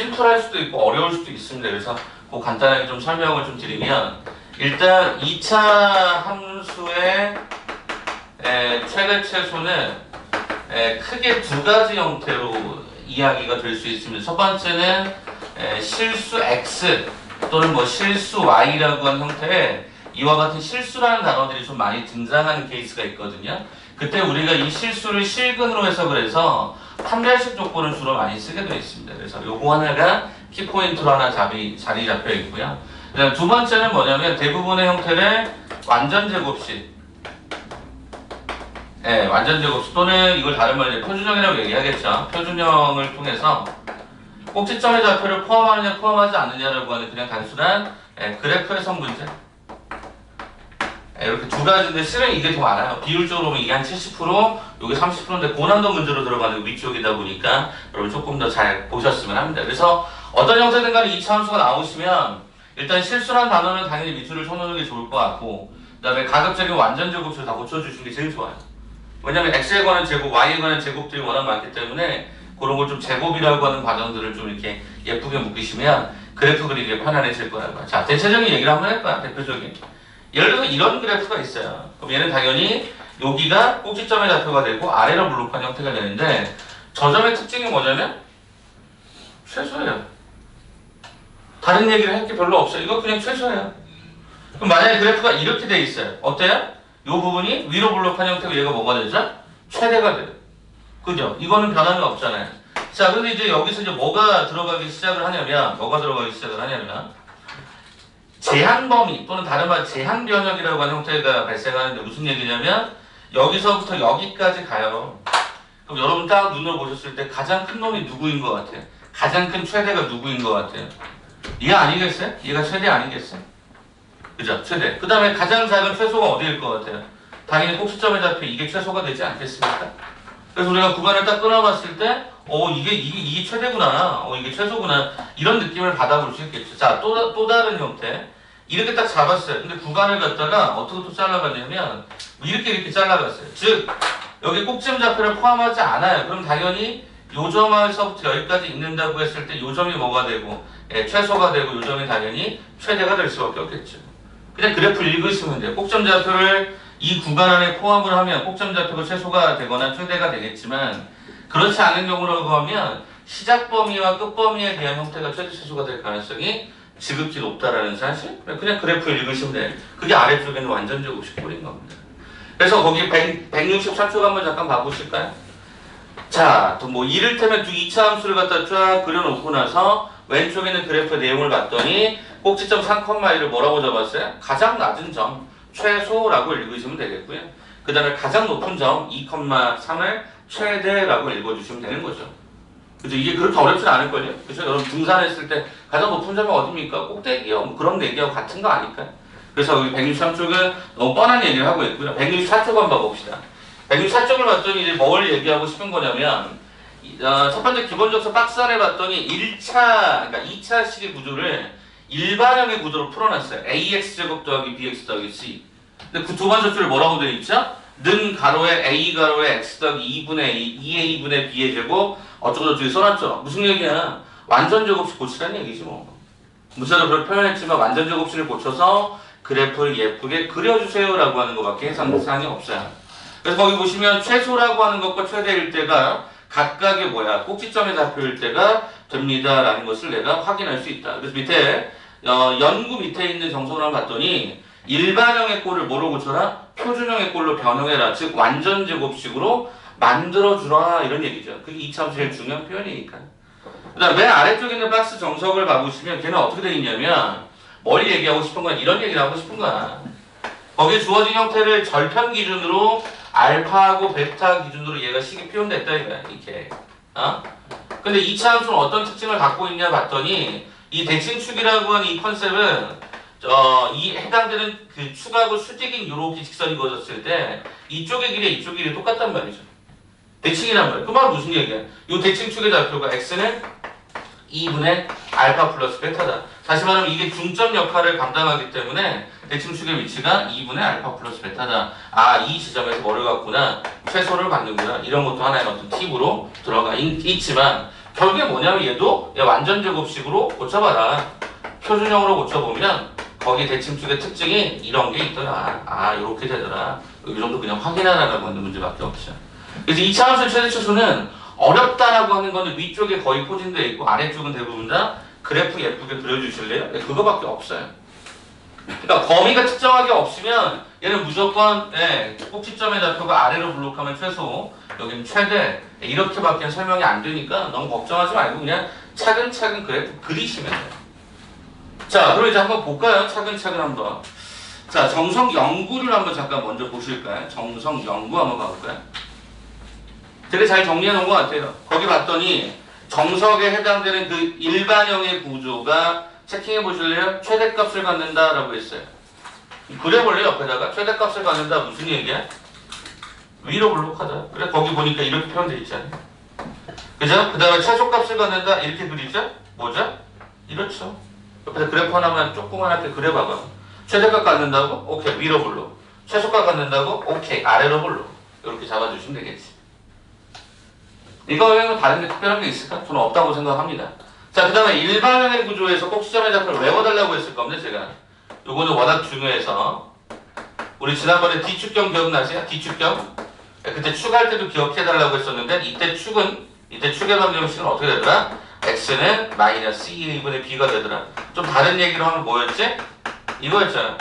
심플할 수도 있고 어려울 수도 있습니다. 그래서 그 간단하게 좀 설명을 좀 드리면 일단 2차 함수의 최대 최소는 크게 두 가지 형태로 이야기가 될 수 있습니다. 첫 번째는 실수 x 또는 뭐 실수 y라고 하는 형태의 이와 같은 실수라는 단어들이 좀 많이 등장하는 케이스가 있거든요. 그때 우리가 이 실수를 실근으로 해석을 해서 판별식 조건을 주로 많이 쓰게 되어 있습니다. 그래서 요거 하나가 키포인트로 하나 자리 잡혀 있고요. 그다음 두 번째는 뭐냐면 대부분의 형태를 완전제곱식 완전제곱식 또는 이걸 다른 말로 표준형이라고 얘기하겠죠. 표준형을 통해서 꼭지점의 좌표를 포함하느냐 포함하지 않느냐라고 하는 그냥 단순한 그래프 해석 문제. 이렇게 두 가지인데 실은 이게 더 많아요. 비율적으로 보면 이게 한 70%, 이게 30%인데 고난도 문제로 들어가는 위쪽이다 보니까 여러분 조금 더 잘 보셨으면 합니다. 그래서 어떤 형태든 간에 2차 함수가 나오시면 일단 실수라는 단어는 당연히 밑줄을 쳐놓는 게 좋을 것 같고 그 다음에 가급적이면 완전제곱수를 다 고쳐주시는 게 제일 좋아요. 왜냐면 x에 관한 제곱, y에 관한 제곱들이 워낙 많기 때문에 그런 걸 좀 제곱이라고 하는 과정들을 좀 이렇게 예쁘게 묶으시면 그래프 그리기에 편안해질 거라고요. 자, 대체적인 얘기를 한번 해볼까요? 대표적인. 예를 들어서 이런 그래프가 있어요. 그럼 얘는 당연히 여기가 꼭지점의 좌표가 되고 아래로 블록한 형태가 되는데 저 점의 특징이 뭐냐면 최소예요. 다른 얘기를 할 게 별로 없어요. 이거 그냥 최소예요. 그럼 만약에 그래프가 이렇게 돼 있어요. 어때요? 이 부분이 위로 블록한 형태고 얘가 뭐가 되죠? 최대가 돼요. 그죠? 이거는 변화가 없잖아요. 자, 근데 이제 여기서 이제 뭐가 들어가기 시작을 하냐면 제한 범위 또는 다른 말 제한 변형이라고 하는 형태가 발생하는데 무슨 얘기냐면 여기서부터 여기까지 가요. 그럼 여러분 딱 눈으로 보셨을 때 가장 큰 놈이 누구인 것 같아요? 가장 큰 최대가 누구인 것 같아요? 얘가 아니겠어요? 얘가 최대 아니겠어요? 그죠? 최대. 그 다음에 가장 작은 최소가 어디일 것 같아요? 당연히 꼭지점에 잡혀 이게 최소가 되지 않겠습니까? 그래서 우리가 구간을 딱 끊어봤을 때 이게 최대구나, 이게 최소구나 이런 느낌을 받아볼 수 있겠죠. 자, 또 다른 형태 이렇게 딱 잡았어요. 근데 구간을 갖다가 어떻게 또 잘라갔냐면 이렇게 잘라갔어요. 즉 여기 꼭지점 좌표를 포함하지 않아요. 그럼 당연히 요 점에서부터 여기까지 있는다고 했을 때 요 점이 뭐가 되고 최소가 되고 요 점이 당연히 최대가 될 수밖에 없겠죠. 그냥 그래프 읽으시면 돼요. 꼭지점 좌표를 이 구간 안에 포함을 하면 꼭지점 좌표가 최소가 되거나 최대가 되겠지만 그렇지 않은 경우라고 하면 시작 범위와 끝 범위에 대한 형태가 최대 최소가 될 가능성이 지극히 높다라는 사실. 그냥 그래프 읽으시면 돼요. 그게 아래쪽에는 완전제곱식 꼴인 겁니다. 그래서 거기 163쪽 한번 잠깐 봐보실까요? 자, 또 뭐 이를테면 2차 함수를 갖다 쫙 그려놓고 나서 왼쪽에 있는 그래프의 내용을 봤더니 꼭지점 3,1을 뭐라고 잡았어요? 가장 낮은 점 최소라고 읽으시면 되겠고요. 그 다음에 가장 높은 점 2,3을 최대라고 읽어주시면 되는 거죠. 그죠? 이게 그렇게 어렵진 않을걸요? 그죠? 여러분 등산했을 때 가장 높은 점이 어디입니까? 꼭대기요. 뭐 그런 얘기하고 같은 거 아닐까요? 그래서 여기 163쪽은 너무 뻔한 얘기를 하고 있고요. 164쪽 한번 봐봅시다. 164쪽을 봤더니 이제 뭘 얘기하고 싶은 거냐면 첫 번째 기본적으로 박스 안에 봤더니 1차, 그러니까 2차식의 구조를 일반형의 구조로 풀어놨어요. AX제곱 더하기 BX 더하기 C. 근데 그 두 번째 줄에 뭐라고 되어 있죠? 는 가로에 A 가로에 X 더하기 2분의 A, 2A분의 B의 제곱 어쩌고저쩌고 써놨죠. 무슨 얘기야? 완전제곱식 고치라는 얘기지 뭐. 문자로 그렇게 표현했지만 완전제곱식을 고쳐서 그래프를 예쁘게 그려주세요 라고 하는 것밖에 해상사항이 없어요. 그래서 거기 보시면 최소라고 하는 것과 최대일 때가 각각의 꼭지점의 좌표일 때가 됩니다 라는 것을 내가 확인할 수 있다. 그래서 밑에 연구 밑에 있는 정석을 한번 봤더니 일반형의 꼴을 뭐로 고쳐라? 표준형의 꼴로 변형해라. 즉 완전제곱식으로 만들어주라 이런 얘기죠. 그게 2차 제일 중요한 표현이니까. 그 다음 맨 아래쪽에 있는 박스 정석을 봐보시면 걔는 어떻게 되어 있냐면 뭘 얘기하고 싶은 거야? 이런 얘기를 하고 싶은 거야. 거기에 주어진 형태를 절편 기준으로 알파하고 베타 기준으로 얘가 식이 표현됐다 이렇게. 근데 2차 함수는 어떤 특징을 갖고 있냐 봤더니 이 대칭축이라고 하는 이 컨셉은 이 해당되는 그 축하고 수직인 이렇게 직선이 그어졌을 때 이쪽의 길이 이쪽 길이 똑같단 말이죠. 대칭이란 말이에요. 그 말은 무슨 얘기야? 이 대칭축의 좌표가 x는 2분의 알파 플러스 베타다. 다시 말하면 이게 중점 역할을 감당하기 때문에 대칭축의 위치가 2분의 알파 플러스 베타다. 이 지점에서 뭐를 갖구나? 최소를 갖는구나. 이런 것도 하나의 어떤 팁으로 들어가 있지만 결국에 뭐냐면 얘도 완전 제곱식으로 고쳐봐라. 표준형으로 고쳐보면 거기 대칭축의 특징이 이런 게 있더라. 아, 이렇게 되더라. 이 정도 그냥 확인하라고 하는 문제밖에 없죠. 그래서 이차함수의 최대치수는 어렵다라고 하는 거는 위쪽에 거의 포진되어 있고 아래쪽은 대부분 다 그래프 예쁘게 그려주실래요? 네, 그거밖에 없어요. 그러니까 범위가 특정하게 없으면 얘는 무조건 꼭지점의 좌표가 아래로 블록하면 최소, 여기는 최대 이렇게밖에 설명이 안 되니까 너무 걱정하지 말고 그냥 차근차근 그래프 그리시면 돼요. 자, 그럼 이제 한번 볼까요? 차근차근 한번. 자, 정석 연구를 한번 잠깐 먼저 보실까요? 정석 연구 한번 봐볼까요? 되게 잘 정리해 놓은 것 같아요. 거기 봤더니 정석에 해당되는 그 일반형의 구조가 체킹해 보실래요? 최대값을 갖는다라고 했어요. 그려볼래요? 옆에다가 최대값을 갖는다 무슨 얘기야? 위로 블록하자. 그래, 거기 보니까 이렇게 표현되어 있잖아요. 그죠? 그 다음에 최소값을 갖는다 이렇게 그리죠? 뭐죠? 이렇죠. 옆에다 그래프 하나만 조그만하게 그려봐봐. 최대값 갖는다고? 오케이, 위로 블록. 최소값 갖는다고? 오케이, 아래로 블록. 이렇게 잡아주시면 되겠지. 이거 외에는 다른 게 특별한 게 있을까? 저는 없다고 생각합니다. 자, 그 다음에 일반형의 구조에서 꼭지점의 좌표를 외워달라고 했을 겁니다, 제가. 요거는 워낙 중요해서. 우리 지난번에 D축경 기억나세요? D축경? 그때 축할 때도 기억해달라고 했었는데, 이때 축의 방정식은 어떻게 되더라? X는 마이너스 2분의 B가 되더라. 좀 다른 얘기로 하면 뭐였지? 이거였잖아.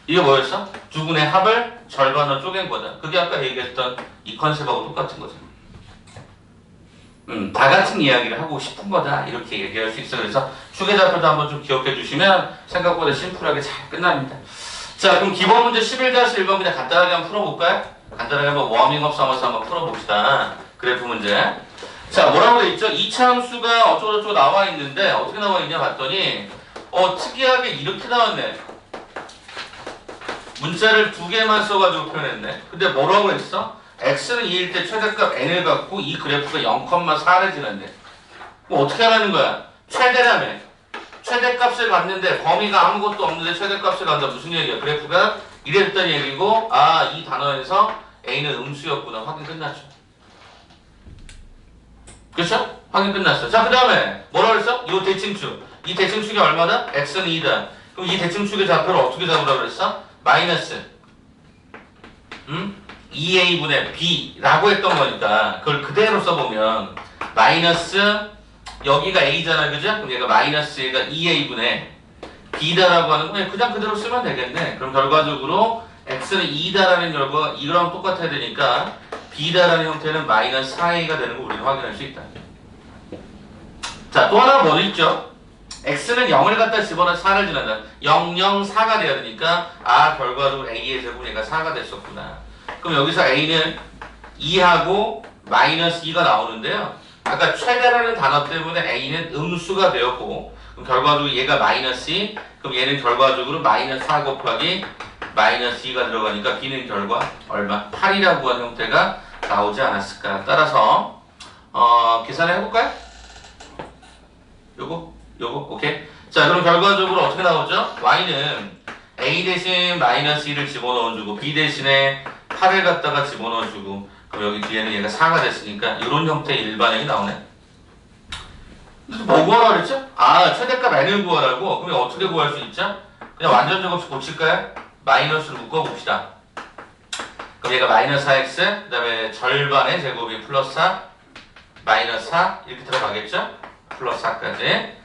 이게 뭐였어? 두 분의 합을 절반으로 쪼갠 거다. 그게 아까 얘기했던 이 컨셉하고 똑같은 거죠. 다 같은 이야기를 하고 싶은 거다. 이렇게 얘기할 수 있어요. 그래서 축의 좌표도 한번 좀 기억해 주시면 생각보다 심플하게 잘 끝납니다. 자, 그럼 기본 문제 11-1번 그냥 간단하게 한번 풀어볼까요? 간단하게 한번 워밍업 삼아서 한번 풀어봅시다. 그래프 문제. 자, 뭐라고 돼 있죠? 2차 함수가 어쩌고저쩌고 나와 있는데 어떻게 나와 있냐 봤더니 특이하게 이렇게 나왔네. 문자를 두 개만 써가지고 표현했네. 근데 뭐라고 했어? x는 2일 때 최대값 n을 갖고 이 그래프가 0,4를 지났네. 뭐 어떻게 하라는 거야? 최대라며. 최대값을 갖는데 범위가 아무것도 없는데 최대값을 갖는다. 무슨 얘기야? 그래프가 이랬던 얘기고, 아, 이 단어에서 a는 음수였구나. 확인 끝났죠. 그렇죠? 확인 끝났어. 자, 그 다음에 뭐라고 그랬어? 이 대칭축. 이 대칭축이 얼마다? x는 2다. 그럼 이 대칭축의 좌표를 어떻게 잡으라고 그랬어? 마이너스 2a분의 b라고 했던 거니까 그걸 그대로 써보면 마이너스 여기가 a잖아, 그죠? 그럼 얘가 마이너스 얘가 2a분의 b다라고 하는 거 그냥 그대로 쓰면 되겠네. 그럼 결과적으로 x는 2다라는 결과가 이거랑 똑같아야 되니까 b다라는 형태는 마이너스 4a가 되는 거 우리는 확인할 수 있다. 자, 또 하나 뭐 있죠? x는 0을 갖다 집어넣어 4를 지난다. 0, 0, 4가 돼야 되니까 결과적으로 a의 제곱 얘가 4가 됐었구나. 그럼 여기서 a는 2하고 마이너스 2가 나오는데요. 아까 최대라는 단어 때문에 a는 음수가 되었고 그럼 결과적으로 얘가 마이너스 2 그럼 얘는 결과적으로 마이너스 4 곱하기 마이너스 2가 들어가니까 b는 결과 얼마? 8이라고 하는 형태가 나오지 않았을까. 따라서 계산을 해볼까요? 요거 오케이. 자, 그럼 결과적으로 어떻게 나오죠? y는 a 대신 마이너스 2를 집어넣어주고 b 대신에 8을 갖다가 집어넣어주고 그럼 여기 뒤에는 얘가 4가 됐으니까 이런 형태의 일반형이 나오네. 뭐 구하라 그랬죠? 최대값 n을 구하라고? 그럼 어떻게 구할 수 있죠? 그냥 완전 제곱식 고칠까요? 마이너스를 묶어봅시다. 그럼 얘가 마이너스 4x 그 다음에 절반의 제곱이 플러스 4 마이너스 4 이렇게 들어가겠죠? 플러스 4까지.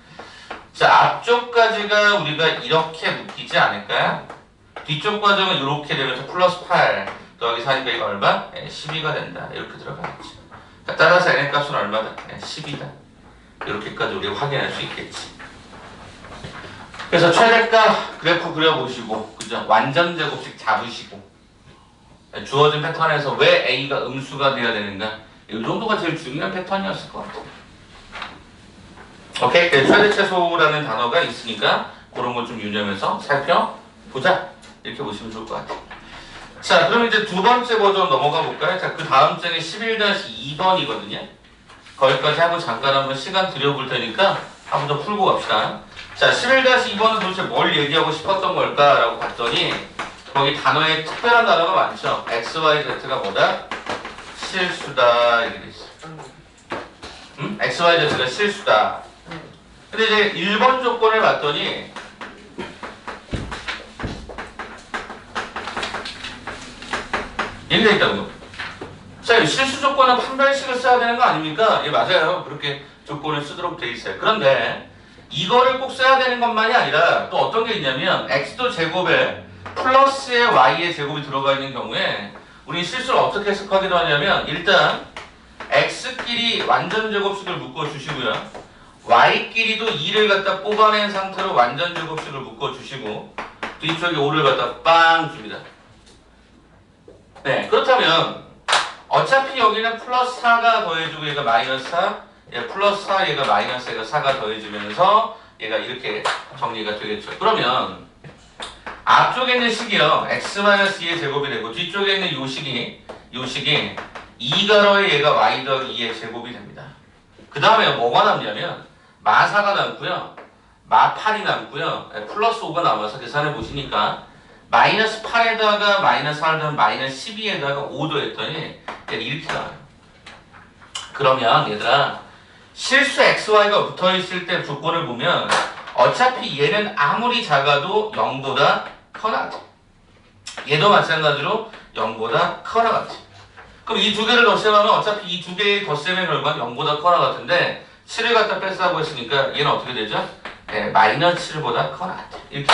자, 앞쪽까지가 우리가 이렇게 묶이지 않을까요? 뒤쪽 과정은 이렇게 되면서 플러스 8 더하기 4니까 이거 얼마? 12가 된다. 이렇게 들어가겠지. 따라서 n의 값은 얼마다? 10이다. 이렇게까지 우리가 확인할 수 있겠지. 그래서 최대값 그래프 그려보시고 그죠? 완전 제곱식 잡으시고 주어진 패턴에서 왜 a가 음수가 돼야 되는가? 이 정도가 제일 중요한 패턴이었을 것 같아요. 오케이? 최대 최소라는 단어가 있으니까 그런 걸 좀 유념해서 살펴보자. 이렇게 보시면 좋을 것 같아요. 자, 그럼 이제 두 번째 버전 넘어가 볼까요? 자, 그 다음 장이 11-2번이거든요. 거기까지 하고 잠깐 한번 시간 들여볼 테니까 한번 더 풀고 갑시다. 자, 11-2번은 도대체 뭘 얘기하고 싶었던 걸까라고 봤더니 거기 단어에 특별한 단어가 많죠. x, y, z가 뭐다? 실수다. 이렇게 돼 있어요. x, y, z가 실수다. 근데 이제 1번 조건을 봤더니 이렇게 있다고요. 자, 실수 조건은 판별식을 써야 되는 거 아닙니까? 예, 맞아요. 그렇게 조건을 쓰도록 돼 있어요. 그런데 이거를 꼭 써야 되는 것만이 아니라 또 어떤 게 있냐면 x도 제곱에 플러스의 y의 제곱이 들어가 있는 경우에 우리 실수를 어떻게 해석하기도 하냐면 일단 x끼리 완전 제곱식을 묶어주시고요. y끼리도 2를 갖다 뽑아낸 상태로 완전 제곱식을 묶어주시고 뒤쪽에 5를 갖다 빵 줍니다. 네, 그렇다면 어차피 여기는 플러스 4가 더해지고 얘가 마이너스 4, 얘 플러스 4, 얘가 마이너스 얘가 4가 더해지면서 얘가 이렇게 정리가 되겠죠. 그러면 앞쪽에 있는 식이요 x-2의 제곱이 되고 뒤쪽에 있는 요 식이 2가로의 얘가 y 더하기 2의 제곱이 됩니다. 그 다음에 뭐가 남냐면 마4가 남고요 마8이 남고요 플러스 5가 남아서 계산해 보시니까 마이너스 8에다가 마이너스 4를 더하면 마이너스 12에다가 5도 했더니 이렇게 나와요. 그러면 얘들아 실수 xy가 붙어있을 때 조건을 보면 어차피 얘는 아무리 작아도 0보다 커나 같아. 얘도 마찬가지로 0보다 커나 같아. 그럼 이 두 개를 덧셈하면 어차피 이 두 개의 덧셈의 결과는 0보다 커나 같은데 7을 갖다 뺐다고 했으니까 얘는 어떻게 되죠? 네, 마이너스 7보다 커나 같아. 이렇게.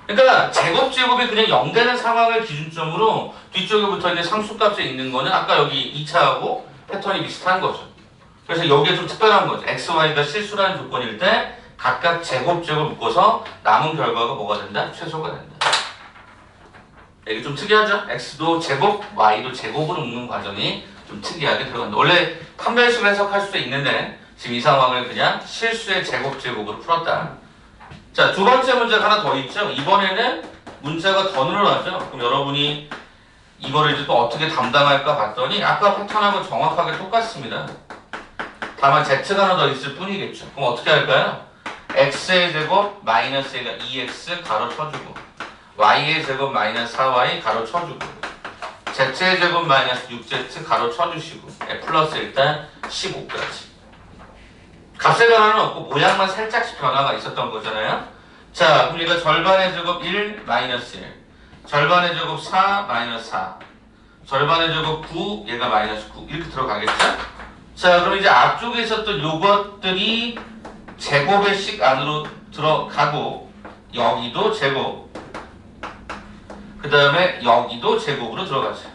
그러니까 제곱이 그냥 0 되는 상황을 기준점으로 뒤쪽에 붙어있는 상수값에 있는 거는 아까 여기 2차하고 패턴이 비슷한 거죠. 그래서 여기에 좀 특별한 거죠. x, y가 실수라는 조건일 때 각각 제곱을 묶어서 남은 결과가 뭐가 된다? 최소가 된다. 이게 좀 특이하죠? x도 제곱, y도 제곱으로 묶는 과정이 좀 특이하게 들어간다. 원래 판별식을 해석할 수도 있는데 지금 이 상황을 그냥 실수의 제곱으로 풀었다. 자, 두 번째 문제가 하나 더 있죠? 이번에는 문자가 더 늘어나죠? 그럼 여러분이 이거를 이제 또 어떻게 담당할까 봤더니 아까 패턴하고 정확하게 똑같습니다. 다만 z가 하나 더 있을 뿐이겠죠. 그럼 어떻게 할까요? x의 제곱 마이너스 얘가 2x 가로 쳐주고 y의 제곱 마이너스 4y 가로 쳐주고 z의 제곱 마이너스 6z 가로 쳐주시고 플러스 일단 15까지. 값의 변화는 없고 모양만 살짝씩 변화가 있었던 거잖아요. 자, 그럼 얘가 절반의 제곱 1 마이너스 1 절반의 제곱 4 마이너스 4 절반의 제곱 9 얘가 마이너스 9 이렇게 들어가겠죠? 자, 그럼 이제 앞쪽에 있었던 요것들이 제곱의 식 안으로 들어가고 여기도 제곱 그 다음에 여기도 제곱으로 들어가죠.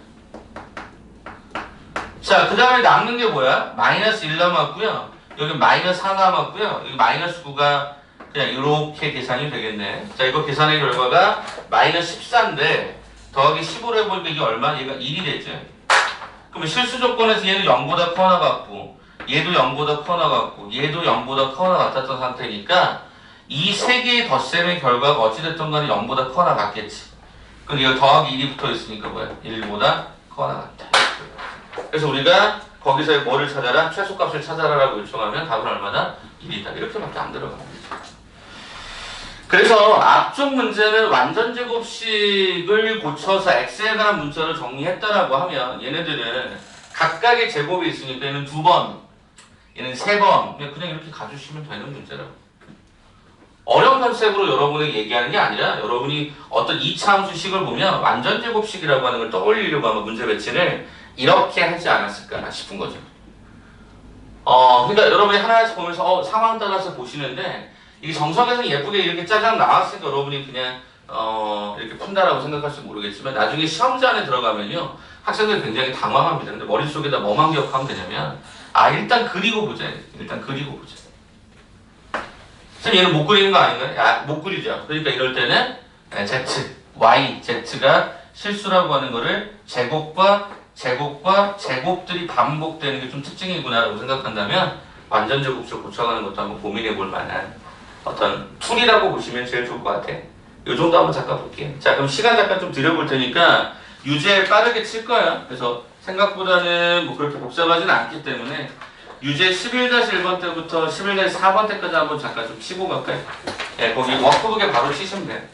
자, 그 다음에 남는 게 뭐야? 마이너스 1 남았고요. 여기 마이너스 4 남았고요. 여기 마이너스 9가 그냥 이렇게 계산이 되겠네. 자, 이거 계산의 결과가 마이너스 14인데 더하기 15로 해보니까 이게 얼마? 얘가 1이 되죠. 그러면 실수 조건에서 얘는 0보다 커나 같고 얘도 0보다 커나 같고 얘도 0보다 커나 같았던 상태니까 이 세 개의 덧셈의 결과가 어찌됐든 간에 0보다 커나 같겠지. 그럼 이거 더하기 1이 붙어 있으니까 뭐야? 1보다 커나 같다. 그래서 우리가 거기서 뭐를 찾아라? 최소값을 찾아라라고 요청하면 답은 얼마나? 1이다. 이렇게밖에 안 들어갑니다. 그래서 앞쪽 문제는 완전 제곱식을 고쳐서 x에 관한 문자를 정리했다라고 하면 얘네들은 각각의 제곱이 있으니까 얘는 2번, 얘는 3번 그냥 이렇게 가주시면 되는 문제라고. 어려운 컨셉으로 여러분에게 얘기하는 게 아니라 여러분이 어떤 2차 함수식을 보면 완전 제곱식이라고 하는 걸 떠올리려고 하면 문제 배치를 이렇게 하지 않았을까 싶은 거죠. 그러니까 여러분이 하나씩 보면서 상황 따라서 보시는데 이게 정석에서 예쁘게 이렇게 짜장 나왔으니까 여러분이 그냥 이렇게 푼다라고 생각할지 모르겠지만 나중에 시험장에 들어가면요 학생들이 굉장히 당황합니다. 근데 머릿속에다 뭐만 기억하면 되냐면 일단 그리고 보자. 일단 그리고 보자. 선생님 얘는 못 그리는 거 아닌가요? 못 그리죠. 그러니까 이럴 때는 z, y, z가 실수라고 하는 거를 제곱과 제곱들이 반복되는 게 좀 특징이구나라고 생각한다면 완전 제곱식 고쳐가는 것도 한번 고민해 볼 만한 어떤 툴이라고 보시면 제일 좋을 것 같아. 요 정도 한번 잠깐 볼게요. 자, 그럼 시간 잠깐 좀 드려볼 테니까 유제 빠르게 칠 거야. 그래서 생각보다는 뭐 그렇게 복잡하지는 않기 때문에 유제 11-1번 때부터 11-4번 때까지 한번 잠깐 좀 치고 갈까요? 예, 거기 워크북에 바로 치시면 돼.